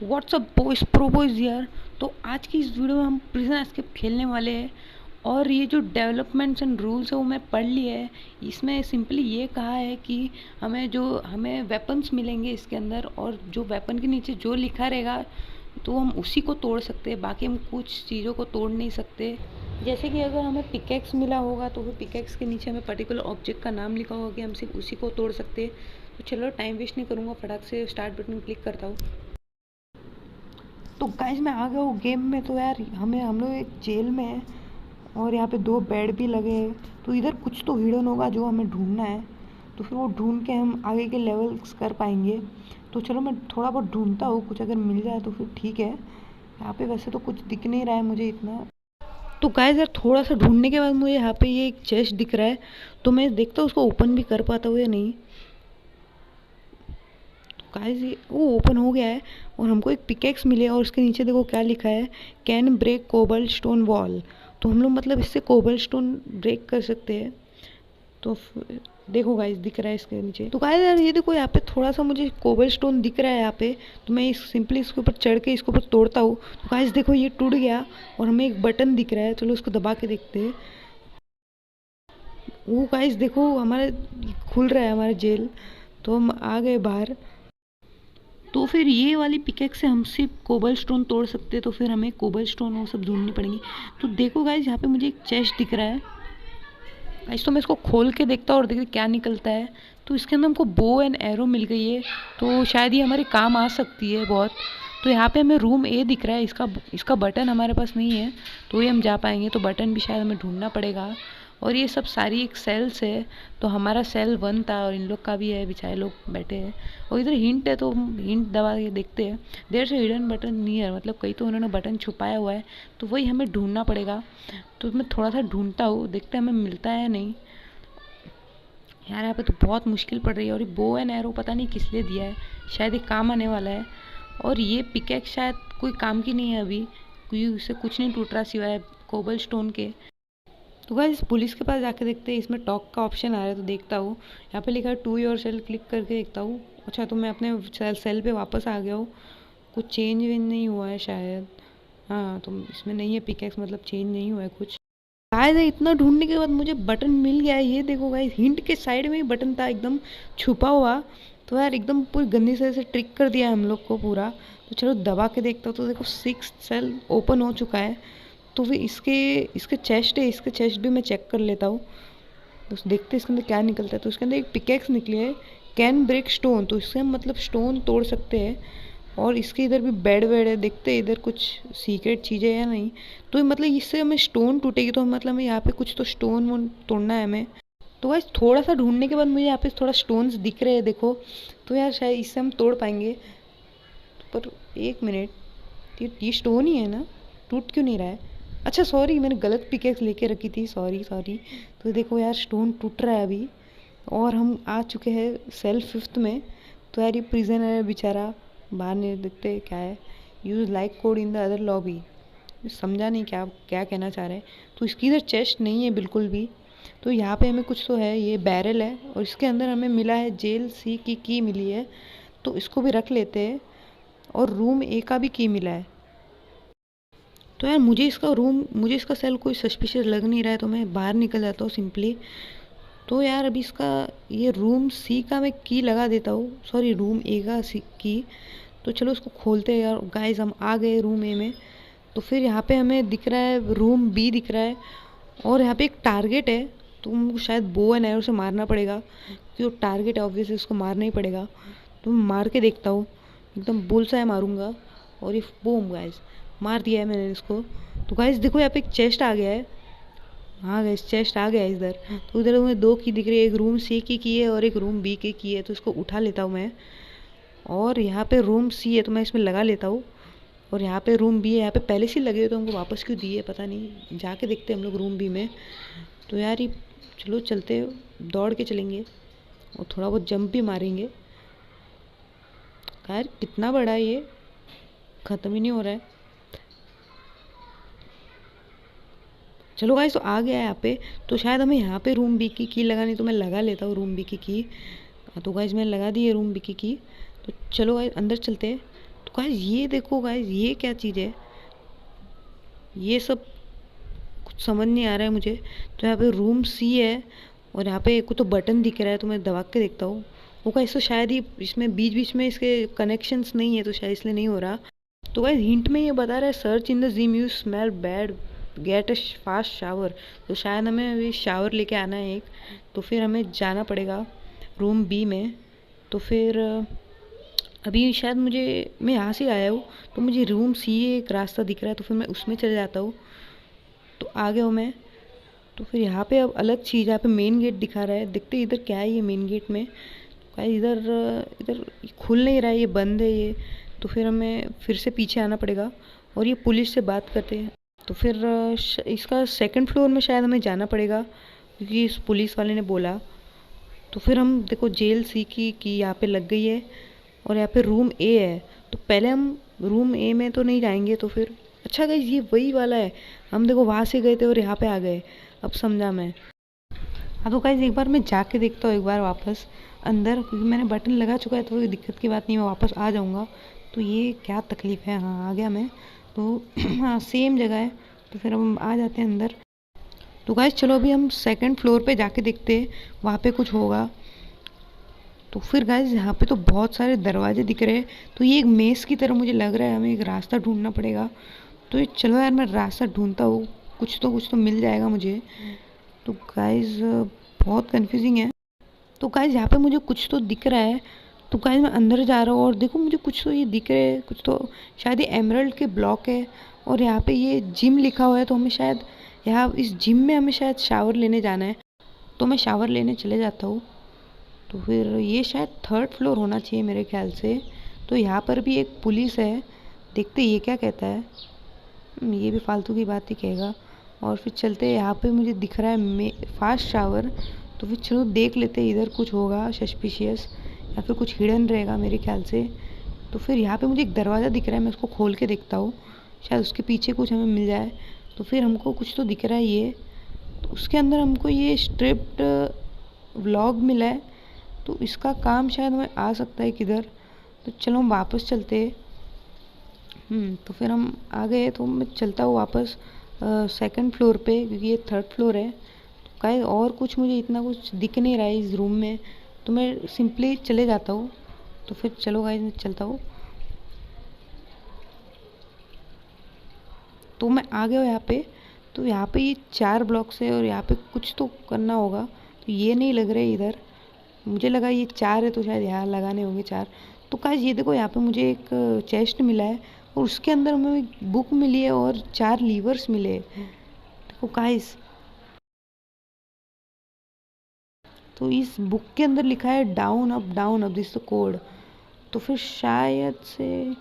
WhatsApp boys pro boys यार। तो आज की इस वीडियो में हम प्रिजन एस्केप खेलने वाले हैं। और ये जो डेवलपमेंट्स एंड रूल्स है वो मैं पढ़ लिया है। इसमें सिंपली ये कहा है कि हमें वेपन्स मिलेंगे इसके अंदर, और जो वेपन के नीचे जो लिखा रहेगा तो हम उसी को तोड़ सकते हैं, बाकी हम कुछ चीज़ों को तोड़ नहीं सकते। जैसे कि अगर हमें पिकेक्स मिला होगा तो फिर पिकेक्स के नीचे हमें पर्टिकुलर ऑब्जेक्ट का नाम लिखा होगा कि हम सिर्फ उसी को तोड़ सकते हैं। तो चलो टाइम वेस्ट नहीं करूँगा, फटाक से स्टार्ट बटन क्लिक करता हूँ। तो गाइस मैं आ गया हूँ गेम में। तो यार हम लोग एक जेल में हैं और यहाँ पे 2 बेड भी लगे हैं। तो इधर कुछ तो हिडन होगा जो हमें ढूंढना है, तो फिर वो ढूंढ के हम आगे के लेवल्स कर पाएंगे। तो चलो मैं थोड़ा बहुत ढूंढता हूँ, कुछ अगर मिल जाए तो फिर ठीक है। यहाँ पे वैसे तो कुछ दिख नहीं रहा है मुझे इतना। तो गाइस यार थोड़ा सा ढूंढने के बाद मुझे यहाँ पे ये एक चेस्ट दिख रहा है। तो मैं देखता हूँ उसको ओपन भी कर पाता हूँ या नहीं। गाइस ये वो ओपन हो गया है और हमको एक पिकेक्स मिले और उसके नीचे देखो क्या लिखा है, can break cobblestone wall. तो हम लोग मतलब इससे कोबल स्टोन ब्रेक कर सकते हैं। तो देखो गाइस दिख रहा है इसके नीचे। तो गाइस यार ये देखो यहाँ पे थोड़ा सा मुझे कोबल स्टोन दिख रहा है यहाँ पे। तो मैं सिंपली इसके ऊपर चढ़ के इसके ऊपर तोड़ता हूँ। तो गाइस देखो ये टूट गया और हमें एक बटन दिख रहा है। चलो उसको दबा के देखते हैं। वो गाइस देखो हमारा खुल रहा है हमारा जेल। तो हम आ गए बाहर। तो फिर ये वाली पिकेक्स से हम सिर्फ कोबल स्टोन तोड़ सकते हैं। तो फिर हमें कोबल स्टोन वो सब ढूंढनी पड़ेंगी। तो देखो गाइस यहाँ पे मुझे एक चेस्ट दिख रहा है। गाइस तो मैं इसको खोल के देखता हूँ और देखते क्या निकलता है। तो इसके अंदर हमको बो एंड एरो मिल गई है, तो शायद ये हमारे काम आ सकती है बहुत। तो यहाँ पे हमें रूम ए दिख रहा है, इसका बटन हमारे पास नहीं है तो ये हम जा पाएंगे। तो बटन भी शायद हमें ढूंढना पड़ेगा। और ये सब सारी एक सेल्स है। तो हमारा सेल 1 था और इन लोग का भी है, बेचारे लोग बैठे हैं। और इधर हिंट है तो हम हिंट दबा के देखते हैं। देयर से हिडन बटन नियर, मतलब कहीं तो उन्होंने बटन छुपाया हुआ है, तो वही हमें ढूंढना पड़ेगा। तो मैं थोड़ा सा ढूंढता हूँ, देखते हैं हमें मिलता है नहीं। यार यहाँ पे तो बहुत मुश्किल पड़ रही है। और ये बो एंड एरो पता नहीं किस लिए दिया है, शायद ये काम आने वाला है। और ये पिकेक्स शायद कोई काम की नहीं है अभी, क्योंकि उससे कुछ नहीं टूट रहा सिवाय कोबल स्टोन के। तो गाइस पुलिस के पास जाके देखते हैं, इसमें टॉक का ऑप्शन आ रहा है तो देखता हूँ। यहाँ पे लिखा है टू योर सेल, क्लिक करके देखता हूँ। अच्छा तो मैं अपने सेल पे वापस आ गया हूँ। कुछ चेंज वेंज नहीं हुआ है शायद। हाँ तो इसमें नहीं है पिकेक्स, मतलब चेंज नहीं हुआ है कुछ। शायद इतना ढूंढने के बाद मुझे बटन मिल गया है। ये देखो गाइस हिंट के साइड में ही बटन था एकदम छुपा हुआ। तो यार एकदम पूरी गंदी तरह से ट्रिक कर दिया हम लोग को पूरा। तो चलो दबा के देखता हूँ। तो देखो 6 सेल ओपन हो चुका है। तो फिर इसके इसके चेस्ट है, इसके चेस्ट भी मैं चेक कर लेता हूँ। तो देखते हैं इसके अंदर क्या निकलता है। तो इसके अंदर एक पिकेक्स निकली है, कैन ब्रेक स्टोन। तो इससे हम मतलब स्टोन तोड़ सकते हैं। और इसके इधर भी बेड वेड है, देखते हैं इधर कुछ सीक्रेट चीज़ें या नहीं। तो मतलब इससे हमें स्टोन टूटेगी तो मतलब हमें यहाँ पे कुछ तो स्टोन वोन तोड़ना है हमें। तो गाइस थोड़ा सा ढूंढने के बाद मुझे यहाँ पे थोड़ा स्टोन्स दिख रहे हैं देखो। तो यार शायद इससे हम तोड़ पाएंगे। पर एक मिनट, ये स्टोन ही है ना, टूट क्यों नहीं रहा है? अच्छा सॉरी, मैंने गलत पिकेक्स लेके रखी थी, सॉरी सॉरी। तो देखो यार स्टोन टूट रहा है अभी। और हम आ चुके हैं सेल 5th में। तो यार ये प्रिजनर है बेचारा, बाहर नहीं देखते क्या है। Use like code in the other lobby. समझा नहीं क्या क्या कहना चाह रहे हैं। तो इसकी इधर चेस्ट नहीं है बिल्कुल भी। तो यहाँ पे हमें कुछ तो है, ये बैरल है और इसके अंदर हमें मिला है जेल सी की की मिली है। तो इसको भी रख लेते हैं। और रूम ए का भी की मिला है। तो यार मुझे इसका सेल कोई सस्पिशियस लग नहीं रहा है, तो मैं बाहर निकल जाता हूँ सिंपली। तो यार अभी इसका ये रूम सी का मैं की लगा देता हूँ, सॉरी रूम ए का सी की। तो चलो उसको खोलते हैं यार। गाइस हम आ गए रूम ए में। तो फिर यहाँ पे हमें दिख रहा है रूम बी दिख रहा है। और यहाँ पे एक टारगेट है, तो हमको शायद बो एंड एरो से मारना पड़ेगा, क्योंकि वो टारगेट है ऑब्वियसली उसको मारना ही पड़ेगा। तो मैं मार के देखता हूँ, एकदम बुलसाई मारूंगा। और ये बूम गाइस मार दिया है मैंने इसको। तो गाइस देखो यहाँ पे एक चेस्ट आ गया है। हाँ गाइस चेस्ट आ गया है इधर। तो इधर मुझे 2 की दिख रही है, एक रूम सी की है और एक रूम बी की है। तो इसको उठा लेता हूँ मैं। और यहाँ पे रूम सी है तो मैं इसमें लगा लेता हूँ। और यहाँ पे रूम बी है, यहाँ पे पहले से लगे हुए तो हमको वापस क्यों दिए पता नहीं, जाके देखते हैं हम लोग रूम बी में। तो यार ये चलो चलते, दौड़ के चलेंगे और थोड़ा बहुत जंप भी मारेंगे। यार कितना बड़ा है ये, ख़त्म ही नहीं हो रहा है। चलो गाइस तो आ गया है यहाँ पे। तो शायद हमें यहाँ पे रूम बी की लगानी, तो मैं लगा लेता हूँ रूम बी की। तो गाइस मैंने लगा दी है रूम बी की। तो चलो गाइस अंदर चलते हैं। तो गाइस ये देखो गाइस, ये क्या चीज़ है, ये सब कुछ समझ नहीं आ रहा है मुझे। तो यहाँ पे रूम सी है और यहाँ पे कुछ तो बटन दिख रहा है, तो मैं दबा के देखता हूँ। वो गाइस तो शायद ही इसमें बीच बीच में इसके कनेक्शंस नहीं है, तो शायद इसलिए नहीं हो रहा। तो गाइस हिंट में ये बता रहा है search in the gym you smell bad get a fast shower. तो शायद हमें अभी शावर लेके आना है एक, तो फिर हमें जाना पड़ेगा रूम बी में। तो फिर अभी शायद मैं यहाँ से आया हूँ, तो मुझे रूम सी एक रास्ता दिख रहा है, तो फिर मैं उसमें चले जाता हूँ। तो आ गया हूँ मैं। तो फिर यहाँ पे अब अलग चीज़, यहाँ पे मेन गेट दिखा रहा है, देखते इधर क्या है ये मेन गेट में। भाई इधर इधर खुल नहीं रहा है, ये बंद है ये। तो फिर हमें फिर से पीछे आना पड़ेगा और ये पुलिस से बात करते हैं। तो फिर इसका सेकंड फ्लोर में शायद हमें जाना पड़ेगा, क्योंकि इस पुलिस वाले ने बोला। तो फिर हम देखो जेल सी की यहाँ पे लग गई है और यहाँ पे रूम ए है। तो पहले हम रूम ए में तो नहीं जाएंगे, तो फिर अच्छा गाइस ये वही वाला है, हम देखो वहाँ से गए थे और यहाँ पे आ गए, अब समझा मैं। हाँ तो गाइस एक बार मैं जाके देखता हूँ एक बार वापस अंदर, क्योंकि मैंने बटन लगा चुका है, तो कोई दिक्कत की बात नहीं, मैं वापस आ जाऊँगा। तो ये क्या तकलीफ़ है, हाँ आ गया मैं। तो हाँ सेम जगह है, तो फिर हम आ जाते हैं अंदर। तो गाइस चलो अभी हम सेकंड फ्लोर पे जाके देखते हैं, वहाँ पे कुछ होगा। तो फिर गाइस यहाँ पे तो बहुत सारे दरवाजे दिख रहे हैं, तो ये एक मेज़ की तरह मुझे लग रहा है, हमें एक रास्ता ढूंढना पड़ेगा। तो ये चलो यार मैं रास्ता ढूंढता हूँ, कुछ तो मिल जाएगा मुझे। तो गाइस बहुत कंफ्यूजिंग है। तो गाइस यहाँ पे मुझे कुछ तो दिख रहा है। तो गाइस मैं अंदर जा रहा हूँ और देखो मुझे कुछ तो ये दिख रहे हैं, कुछ तो शायद ये एमरल्ड के ब्लॉक है। और यहाँ पे ये जिम लिखा हुआ है, तो हमें शायद यहाँ इस जिम में हमें शायद शावर लेने जाना है। तो मैं शावर लेने चले जाता हूँ। तो फिर ये शायद थर्ड फ्लोर होना चाहिए मेरे ख्याल से। तो यहाँ पर भी एक पुलिस है, देखते ये क्या कहता है। ये भी फालतू की बात ही कहेगा। और फिर चलते यहाँ पे मुझे दिख रहा है फास्ट शावर। तो फिर चलो देख लेते हैं, इधर कुछ होगा सस्पिशियस या फिर कुछ हिडन रहेगा मेरे ख्याल से। तो फिर यहाँ पे मुझे एक दरवाज़ा दिख रहा है, मैं उसको खोल के देखता हूँ, शायद उसके पीछे कुछ हमें मिल जाए। तो फिर हमको कुछ तो दिख रहा है ये, तो उसके अंदर हमको ये स्ट्रिप्ड व्लॉग मिला है। तो इसका काम शायद हमें आ सकता है किधर। तो चलो हम वापस चलते हैं। तो फिर हम आ गए, तो मैं चलता हूँ वापस सेकंड फ्लोर पे, क्योंकि ये थर्ड फ्लोर है। तो कहीं और कुछ मुझे इतना कुछ दिख नहीं रहा है इस रूम में, तो मैं सिंपली चले जाता हूँ। तो फिर चलो गाइस मैं चलता हूँ। तो मैं आ गया हूँ यहाँ पे। तो यहाँ पे ये 4 ब्लॉक्स है और यहाँ पे कुछ तो करना होगा। तो ये नहीं लग रहा है इधर, मुझे लगा ये 4 है, तो शायद यहाँ लगाने होंगे 4। तो गाइस ये देखो यहाँ पे मुझे एक चेस्ट मिला है और उसके अंदर हमें एक बुक मिली है और 4 लीवर्स मिले। देखो गाइस, तो इस बुक के अंदर लिखा है down up this the code. तो फिर शायद से,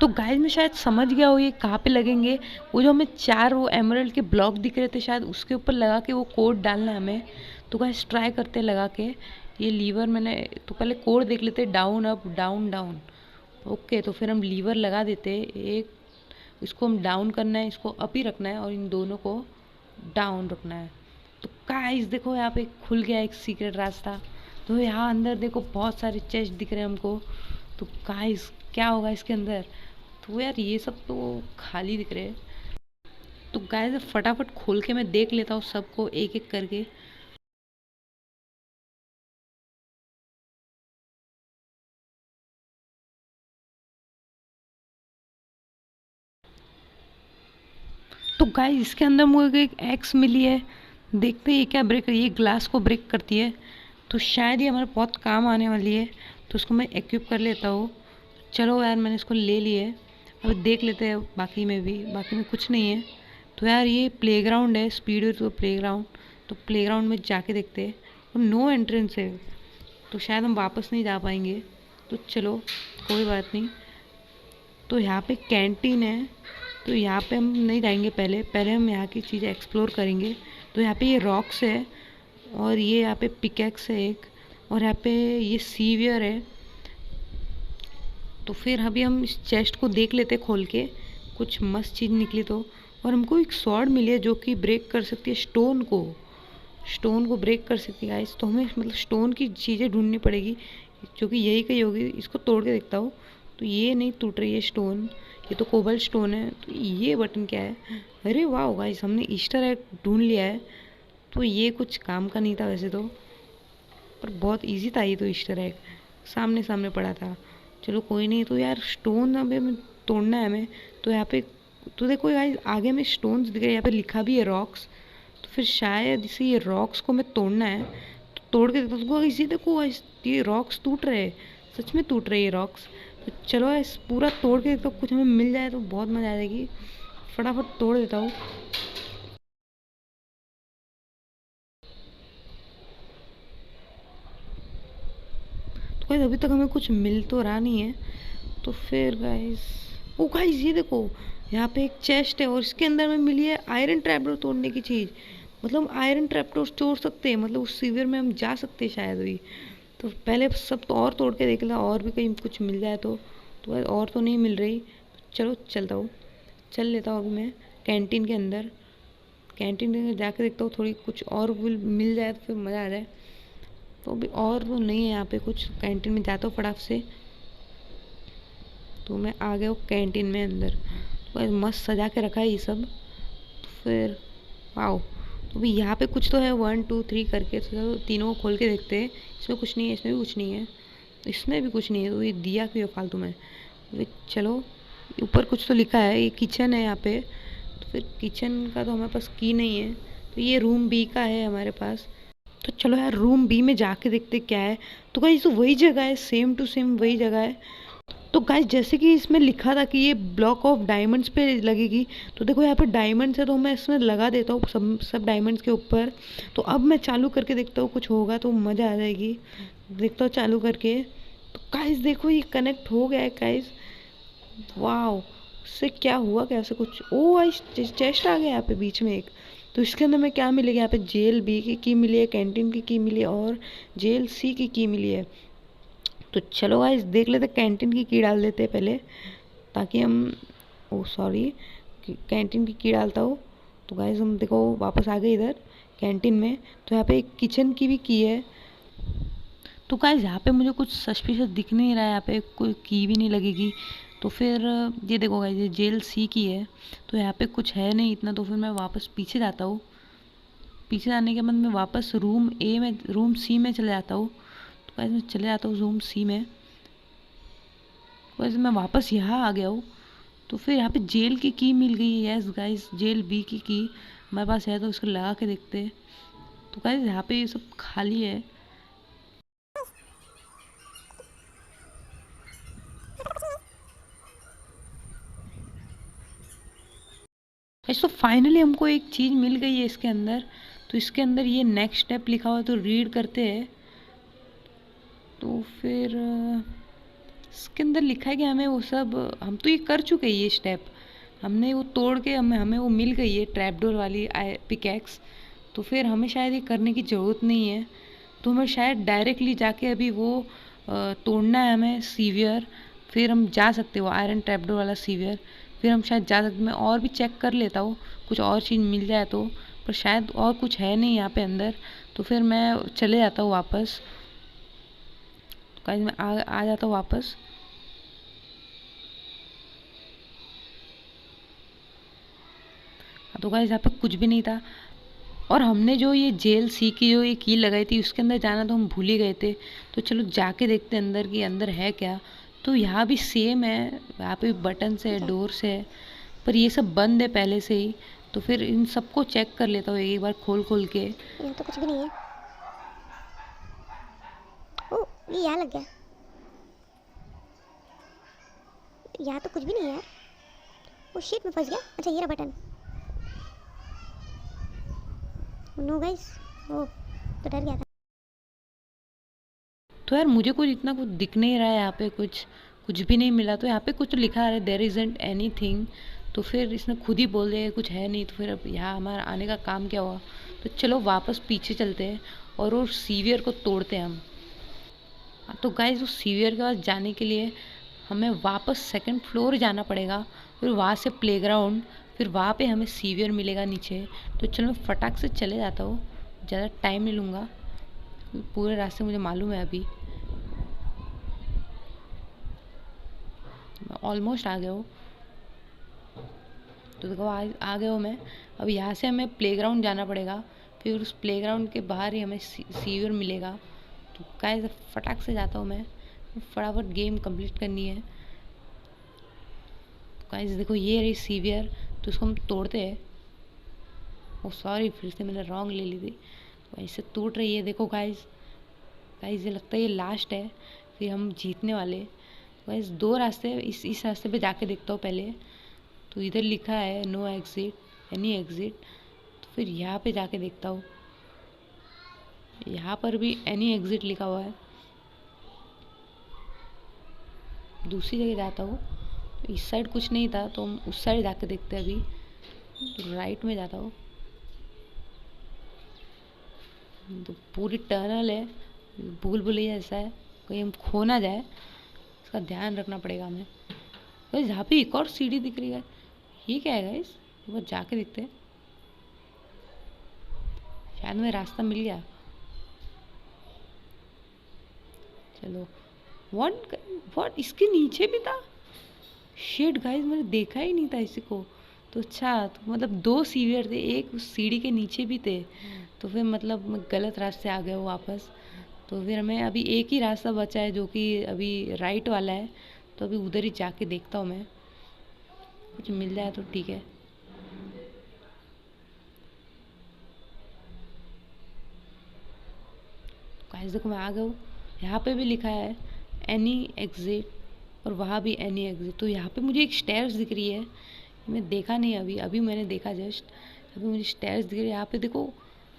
तो गाइस मैं शायद समझ गया हूँ ये कहाँ पे लगेंगे। वो जो हमें 4 वो एमरल्ड के ब्लॉक दिख रहे थे, शायद उसके ऊपर लगा के वो कोड डालना है हमें। तो गाइस ट्राई करते हैं लगा के ये लीवर। मैंने तो पहले कोड देख लेते, down up down down. Okay, तो फिर हम लीवर लगा देते एक, इसको हम डाउन करना है, इसको अप ही रखना है और इन दोनों को डाउन रखना है। तो गाइस देखो यहाँ पे खुल गया एक सीक्रेट रास्ता। तो यहाँ अंदर देखो बहुत सारे चेस्ट दिख रहे हैं हमको। तो गाइस क्या होगा इसके अंदर। तो यार ये सब तो खाली दिख रहे हैं। तो गाइस फटाफट खोल के मैं देख लेता हूँ सबको एक एक करके। तो गाइस इसके अंदर मुझे एक एक्स मिली है, देखते हैं ये क्या ब्रेक, ये ग्लास को ब्रेक करती है। तो शायद ये हमारे बहुत काम आने वाली है, तो उसको मैं इक्विप कर लेता हूँ। चलो यार मैंने इसको ले लिए, अब देख लेते हैं बाकी में कुछ नहीं है। तो यार ये प्लेग्राउंड है, स्पीड तो प्लेग्राउंड। तो प्लेग्राउंड में जाके देखते हैं, और नो एंट्रेंस है, तो शायद हम वापस नहीं जा पाएंगे। तो चलो कोई बात नहीं। तो यहाँ पे कैंटीन है, तो यहाँ पे हम नहीं जाएंगे, पहले हम यहाँ की चीज़ें एक्सप्लोर करेंगे। तो यहाँ पे ये रॉक्स है और ये यहाँ पे पिकेक्स है एक, और यहाँ पे ये सीवियर है। तो फिर अभी हम इस चेस्ट को देख लेते खोल के, कुछ मस्त चीज़ निकली तो। और हमको एक स्वॉर्ड मिली है जो कि ब्रेक कर सकती है स्टोन को ब्रेक कर सकती है गाइस। तो हमें मतलब स्टोन की चीज़ें ढूंढनी पड़ेगी, क्योंकि यही कहीं होगी। इसको तोड़ के देखता हूँ, तो ये नहीं टूट रही है स्टोन, ये तो कोबल स्टोन है। तो ये बटन क्या है? अरे वाह गाइस, हमने ईस्टर एग ढूंढ लिया है। तो ये कुछ काम का नहीं था वैसे तो, पर बहुत इजी था ये तो। ईस्टर एग सामने सामने पड़ा था। चलो कोई नहीं। तो यार स्टोन अभी हमें तोड़ना है हमें। तो यहाँ पे तो देखो गाइस, आगे में स्टोन्स दिख रहे हैं, यहाँ पे लिखा भी है रॉक्स। तो फिर शायद इसे ये रॉक्स को हमें तोड़ना है। तो तोड़ के देखो गाइस, ये देखो गाइस, ये रॉक्स टूट रहे हैं, सच में टूट रहे हैं ये रॉक्स। तो चलो इस पूरा तोड़ के देखो, कुछ हमें मिल जाए तो बहुत मज़ा आ जाएगी। फटाफट तोड़ देता हूँ। तो गाइस अभी तक हमें कुछ मिल तो रहा नहीं है। तो फिर गाइस, ओ गाइस ये देखो, यहाँ पे एक चेस्ट है और इसके अंदर में मिली है आयरन ट्रैपडोर तोड़ने की चीज़। मतलब हम आयरन ट्रैपडोर तोड़ सकते हैं, मतलब उस सीवियर में हम जा सकते हैं शायद भी। तो पहले सब तो और तोड़ के देख ला, और भी कहीं कुछ मिल जाए तो गाइस और तो नहीं मिल रही। चलो चलता हूँ, चल लेता हूँ अभी मैं कैंटीन के अंदर। कैंटीन के अंदर जाके देखता हूँ, थोड़ी कुछ और मिल जाए तो फिर मज़ा आ जाए। तो अभी और तो नहीं है यहाँ पे कुछ। कैंटीन में जाता हूँ फटाक से। तो मैं आ गया हूँ कैंटीन में अंदर। तो मस्त सजा के रखा है ये सब। तो फिर वाओ, तो भी यहाँ पे कुछ तो है 1 2 3 करके। तो तीनों को खोल के देखते हैं। इसमें कुछ नहीं है, इसमें भी कुछ नहीं है, इसमें भी कुछ नहीं है। तो ये दिया क्यों है फालतू में? तो चलो, ऊपर कुछ तो लिखा है, ये किचन है यहाँ पे। तो फिर किचन का तो हमारे पास की नहीं है। तो ये रूम बी का है हमारे पास। तो चलो यार रूम बी में जाके देखते क्या है। तो गाइस तो वही जगह है, सेम टू सेम वही जगह है। तो गाइस जैसे कि इसमें लिखा था कि ये ब्लॉक ऑफ डायमंड्स पे लगेगी। तो देखो यहाँ पे डायमंड्स है, तो मैं इसमें लगा देता हूँ सब सब डायमंड्स के ऊपर। तो अब मैं चालू करके देखता हूँ, कुछ होगा तो मज़ा आ जाएगी। देखता हूँ चालू करके। तो गाइस देखो ये कनेक्ट हो गया है गाइस। वाओ, उससे क्या हुआ, कैसे कुछ। ओ गाइस चेस्ट आ गया यहाँ पे बीच में एक। तो इसके अंदर में क्या मिलेगा? यहाँ पे जेल बी की मिली है, कैंटीन की मिली है, और जेल सी की मिली है। तो चलो गाइस देख लेते, कैंटीन की डाल देते हैं पहले, ताकि हम, ओ सॉरी, कैंटीन की डालता हूँ। तो गाइस हम देखो वापस आ गए इधर कैंटीन में। तो यहाँ पे एक किचन की भी की है। तो गाइस यहाँ पे मुझे कुछ सस्पिशियस दिख नहीं रहा है, यहाँ पे कोई की भी नहीं लगेगी। तो फिर ये देखो गाइस, ये जेल सी की है। तो यहाँ पे कुछ है नहीं इतना। तो फिर मैं वापस पीछे जाता हूँ। पीछे जाने के बाद मैं वापस रूम सी में चले जाता हूँ। तो गाइस मैं चले जाता हूँ रूम सी में। वैसे मैं वापस यहाँ आ गया हूँ। तो फिर यहाँ पे जेल की मिल गई है। यस गाइस, जेल बी की हमारे पास है। तो इसको लगा के देखते हैं। तो गाइस यहाँ पे ये सब खाली है। गाइस तो फाइनली हमको एक चीज़ मिल गई है इसके अंदर। तो इसके अंदर ये नेक्स्ट स्टेप लिखा हुआ है, तो रीड करते हैं। तो फिर इसके अंदर लिखा है कि हमें वो सब, हम तो ये कर चुके हैं ये स्टेप। हमने वो तोड़ के हमें वो मिल गई है ट्रैपडोर वाली पिकैक्स। तो फिर हमें शायद ये करने की ज़रूरत नहीं है। तो हमें शायद डायरेक्टली जाके अभी वो तोड़ना है हमें सीवियर। फिर हम जा सकते हो आयरन ट्रैपडोर वाला सीवियर। फिर हम शायद जा सकते। मैं और भी चेक कर लेता हूँ, कुछ और चीज़ मिल जाए तो। पर शायद और कुछ है नहीं यहाँ पे अंदर। तो फिर मैं चले जाता हूँ वापस। तो गाइस मैं आ जाता हूँ वापस। तो गाइस यहाँ पे कुछ भी नहीं था। और हमने जो ये जेल सी की जो ये की लगाई थी, उसके अंदर जाना तो हम भूल ही गए थे। तो चलो जाके देखते हैं अंदर कि अंदर है क्या। तो यहाँ भी सेम है, यहाँ पे बटन से है, डोर से है, पर ये सब बंद है पहले से ही। तो फिर इन सबको चेक कर लेता हूँ एक बार खोल खोल के। यहाँ तो कुछ भी नहीं है। ओ ये यहाँ लग गया। यहाँ तो कुछ भी नहीं है यार। ओ शिट, में फंस गया। अच्छा ये रहा बटन। नो गाइस, ओ तो डर गया था। तो यार मुझे कुछ इतना कुछ दिख नहीं रहा है यहाँ पे, कुछ भी नहीं मिला। तो यहाँ पे कुछ लिखा है देयर इजंट एनीथिंग। तो फिर इसने खुद ही बोल दिया कुछ है नहीं। तो फिर अब यहाँ हमारा आने का काम क्या हुआ। तो चलो वापस पीछे चलते हैं और वो सीवियर को तोड़ते हैं हम। तो गाइस उस सीवियर के पास जाने के लिए हमें वापस सेकंड फ्लोर जाना पड़ेगा। फिर वहाँ से प्लेग्राउंड, फिर वहाँ पे हमें सीवियर मिलेगा नीचे। तो चलो मैं फटाक से चले जाता हूँ, ज़्यादा टाइम नहीं लूँगा, पूरे रास्ते मुझे मालूम है अभी। ऑलमोस्ट आ गया हूँ। तो देखो आ गया हूँ मैं। अब यहाँ से हमें प्लेग्राउंड जाना पड़ेगा, फिर उस प्लेग्राउंड के बाहर ही हमें सीवर मिलेगा। तो गाइस फटाक से जाता हूँ मैं, फटाफट गेम कंप्लीट करनी है। गाइस देखो ये रही सीवियर, तो उसको हम तोड़ते हैं। ओ सॉरी, फिर से मैंने रॉन्ग ले ली थी। तो ऐसे टूट रही है, देखो गाइस। गाइस ये लगता है ये लास्ट है, फिर हम जीतने वाले। गाइस दो रास्ते, इस रास्ते पे जाके देखता हूँ पहले। तो इधर लिखा है नो एग्जिट, एनी एग्जिट। तो फिर यहाँ पे जाके देखता हूँ, यहाँ पर भी एनी एग्जिट लिखा हुआ है। दूसरी जगह जाता हूँ, तो इस साइड कुछ नहीं था, तो हम उस साइड जाके देखते हैं अभी। तो राइट में जाता हूँ, तो पूरी टनल है, भूल भुलैया ऐसा है, कहीं हम खो ना जाए, इसका ध्यान रखना पड़ेगा हमें। गाइस यहाँ पे एक और सीढ़ी दिख रही है, ये क्या है गाइस? एक बार जाके देखते हैं, शायद हमें रास्ता मिल गया। चलो। व्हाट व्हाट, इसके नीचे भी था? शिट गाइस, मैंने देखा ही नहीं था इसी को। तो अच्छा, तो मतलब दो सीवियर थे, एक उस सीढ़ी के नीचे भी थे। तो फिर मतलब मैं गलत रास्ते आ गया हूँ वापस। तो फिर हमें अभी एक ही रास्ता बचा है, जो कि अभी राइट वाला है। तो अभी उधर ही जाके देखता हूँ मैं, कुछ मिल जाए तो ठीक है। गाइस देखो मैं आ गया हूँ, यहाँ पे भी लिखा है एनी एग्जिट, और वहाँ भी एनी एग्जिट। तो यहाँ पे मुझे एक स्टेयर्स दिख रही है, मैं देखा नहीं अभी, अभी मैंने देखा जस्ट। अभी मुझे स्टेयर्स दिख रही है। यहाँ पे देखो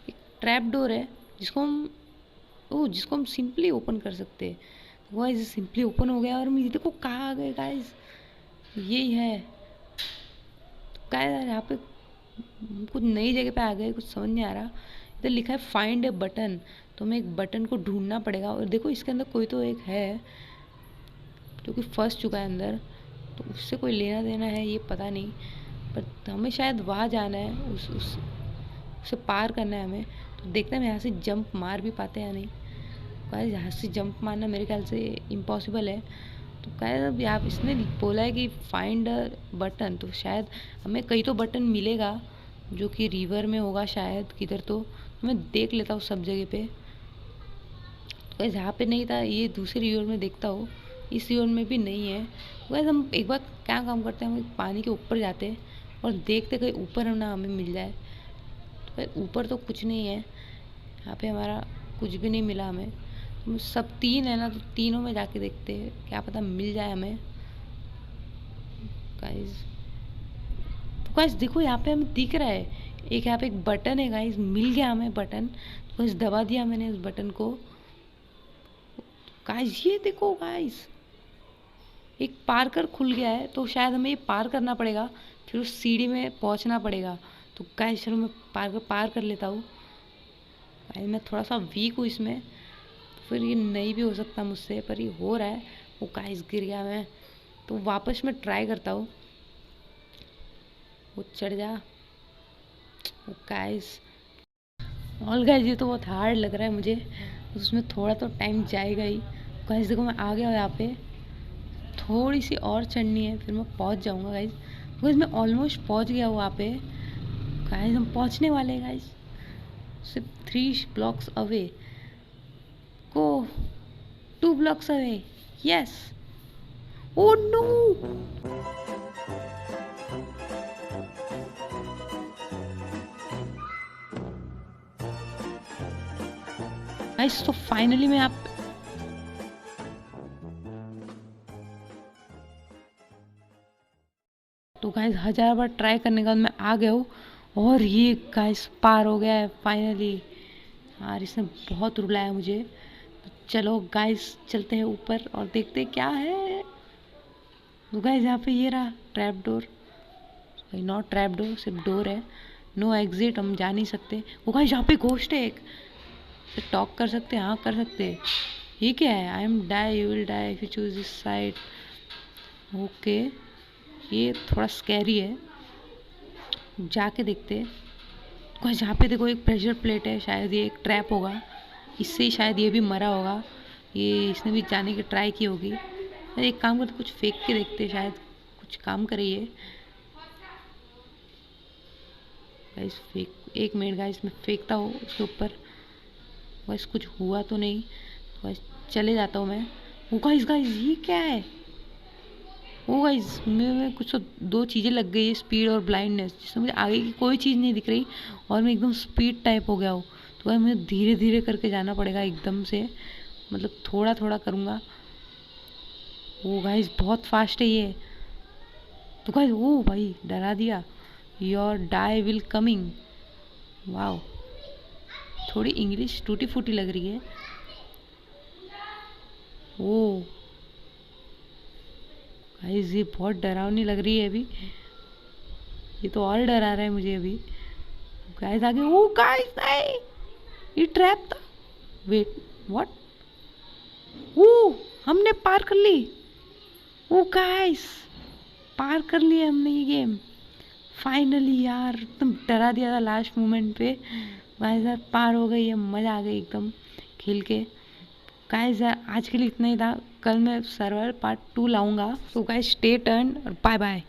एक ट्रैप डोर है, जिसको हम सिंपली ओपन कर सकते हैं। तो गाइस सिंपली ओपन हो गया, और हम ये देखो कहाँ आ गए गाइस, यही है। तो गाइस यहाँ पे कुछ नई जगह पे आ गए, कुछ समझ नहीं आ रहा। इधर लिखा है फाइंड ए बटन, तो हमें एक बटन को ढूंढना पड़ेगा। और देखो इसके अंदर कोई तो एक है जो कि फंस चुका है अंदर, तो उससे कोई लेना देना है ये पता नहीं, पर हमें शायद वहाँ जाना है, उसे पार करना है हमें। तो देखते हैं हम यहाँ से जंप मार भी पाते हैं या नहीं। गाइस यहाँ से जंप मारना मेरे ख्याल से इम्पॉसिबल है। तो गाइस अब यहाँ इसने बोला है कि फाइंड अ बटन, तो शायद हमें कहीं तो बटन मिलेगा, जो कि रिवर में होगा शायद किधर। तो मैं देख लेता हूँ सब जगह पे। तो गाइस यहाँ पे नहीं था, ये दूसरे रिवर में देखता हूँ, इस रिवर में भी नहीं है। गाइस हम एक बार क्या काम करते हैं, हम पानी के ऊपर जाते हैं और देखते कहीं ऊपर ना हमें मिल जाए। तो गाइस ऊपर तो कुछ नहीं है, यहाँ पे हमारा कुछ भी नहीं मिला हमें। तो सब तीन है ना, तो तीनों में जाके देखते हैं, क्या पता मिल जाए हमें। गाइस तो गाइस देखो यहाँ पे हमें दिख रहा है, एक यहाँ पे एक बटन है गाइस, मिल गया हमें बटन। तो गाइस दबा दिया मैंने उस बटन को। गाइस ये देखो गाइस, एक पार कर खुल गया है, तो शायद हमें ये पार करना पड़ेगा, फिर उस सीढ़ी में पहुंचना पड़ेगा। तो गाइस चलो मैं पार कर लेता हूँ। गाइस मैं थोड़ा सा वीक हूँ इसमें, फिर ये नहीं भी हो सकता मुझसे, पर ये हो रहा है। वो गाइस गिर गया मैं, तो वापस मैं ट्राई करता हूँ। वो चढ़ जा। वो गाइस ऑल गाइस, ये तो बहुत हार्ड लग रहा है मुझे, उसमें थोड़ा तो टाइम जाएगा ही। गाइस देखो मैं आ गया हूँ यहाँ पे, थोड़ी सी और चढ़नी है, फिर मैं पहुँच जाऊँगा गाइस। गाइस मैं ऑलमोस्ट पहुँच गया हूँ वहाँ पे। गाइस हम पहुँचने वाले हैं गाइस, सिर्फ 3 ब्लॉक्स अवे। गो 2 blocks away. Yes. Oh no! Guys, तो फाइनली मैं आप तो गाइस 1000 बार ट्राई करने के बाद मैं आ गया हूँ, और ये गाइस पार हो गया है फाइनली। यार इसने बहुत रुलाया मुझे। तो चलो गाइस चलते हैं ऊपर और देखते हैं क्या है। तो गाइस यहाँ पे ये रहा trap door, not trap door, सिर्फ डोर है। नो एग्जिट, हम जा नहीं सकते। वो गाइस यहाँ पे घोस्ट है एक, टॉक कर सकते हैं, हाँ कर सकते हैं। ये क्या है? I am die, you will die if you choose this side. Okay, ये थोड़ा स्कैरी है, जाके देखते हैं। गाइस यहाँ पे देखो एक प्रेशर प्लेट है, शायद ये एक ट्रैप होगा, इससे ही शायद ये भी मरा होगा, ये इसने भी जाने की ट्राई की होगी। अरे एक काम करते, कुछ फेंक के देखते, शायद कुछ काम करे ये। गाइस फेंक, 1 मिनट गाइस मैं फेंकता हूँ उसके ऊपर। बस कुछ हुआ तो नहीं, बस चले जाता हूँ मैं। ओ गाइस गाइस ये क्या है? ओ गाइस मैं कुछ तो 2 चीज़ें लग गई है, स्पीड और ब्लाइंडनेस, जिससे मुझे आगे की कोई चीज़ नहीं दिख रही और मैं एकदम स्पीड टाइप हो गया हूँ। तो भाई मुझे धीरे धीरे करके जाना पड़ेगा एकदम से, मतलब थोड़ा थोड़ा करूँगा। ओ गाइस बहुत फास्ट है ये। तो गाइस ओ भाई डरा दिया। Your die will coming. Wow, थोड़ी इंग्लिश टूटी फूटी लग रही है। ओ गाइस ये बहुत डरावनी लग रही है अभी, ये तो और डरा रहा है मुझे अभी। गाइस आगे, ओ गाइस नहीं, ये ट्रैप था। Wait, what? ओ हमने पार कर ली। ओ गाइस पार कर लिया हमने ये गेम फाइनली। यार तुम डरा दिया था लास्ट मोमेंट पे, गाइस यार पार हो गई है, मज़ा आ गई एकदम खेल के। गाइस यार आज के लिए इतना ही था, कल मैं सर्वाइवल पार्ट 2 लाऊंगा। तो गाइस स्टे टर्न और बाय बाय।